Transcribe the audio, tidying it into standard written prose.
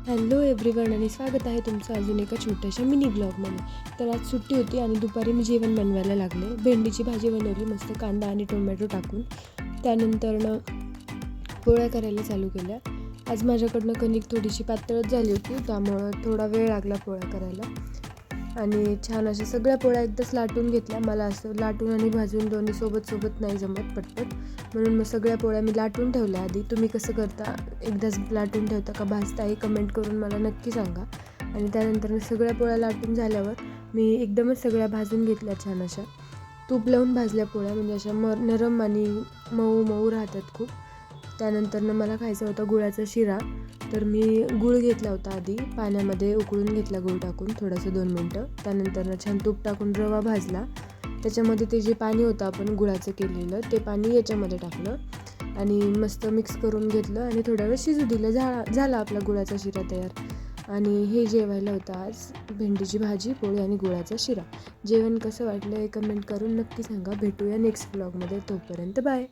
Hello everyone आणि स्वागत आहे तुमचं अजून एका छोट्याशा मिनी ब्लॉगमध्ये. तर आज सुट्टी होती आणि दुपारी मी जेवण बनवायला लागले. भेंडीची भाजी बनवली मस्त कांदा आणि टोमॅटो टाकून. त्यानंतरनं पोळ्या करायला चालू केल्या. आज माझ्याकडनं कणिक थोडीशी पातळच झाली होती, त्यामुळं थोडा वेळ लागला पोळ्या करायला. आणि छान अशा सगळ्या पोळ्या एकदाच लाटून घेतल्या. मला असं लाटून आणि भाजून दोन्ही सोबत नाही जमत पटपट, म्हणून मग सगळ्या पोळ्या मी लाटून ठेवल्या आधी. तुम्ही कसं करता, एकदाच लाटून ठेवता का भाजता, हे कमेंट करून मला नक्की सांगा. आणि त्यानंतर सगळ्या पोळ्या लाटून झाल्यावर मी एकदमच सगळ्या भाजून घेतल्या छान अशा. तूप लावून भाजल्या पोळ्या, म्हणजे अशा नरम आणि मऊ मऊ राहतात खूप. त्यानंतरनं मला खायचा होता गुळाचा शिरा. तर मी गूळ घेतला होता आधी, पाण्यामध्ये उकळून घेतला गूळ टाकून थोडंसं 2 मिनटं. त्यानंतरनं छान तूप टाकून रवा भाजला. त्याच्यामध्ये ते जे पाणी होतं आपण गुळाचं केलेलं, ते पाणी याच्यामध्ये टाकलं आणि मस्त मिक्स करून घेतलं आणि थोड्या वेळ शिजू दिलं. झाला आपला गुळाचा शिरा तयार. आणि हे जेवायला होतं आज भेंडीची भाजी, पोळी आणि गुळाचा शिरा. जेवण कसं वाटलं हे कमेंट करून नक्की सांगा. भेटूया नेक्स्ट ब्लॉगमध्ये. तोपर्यंत बाय.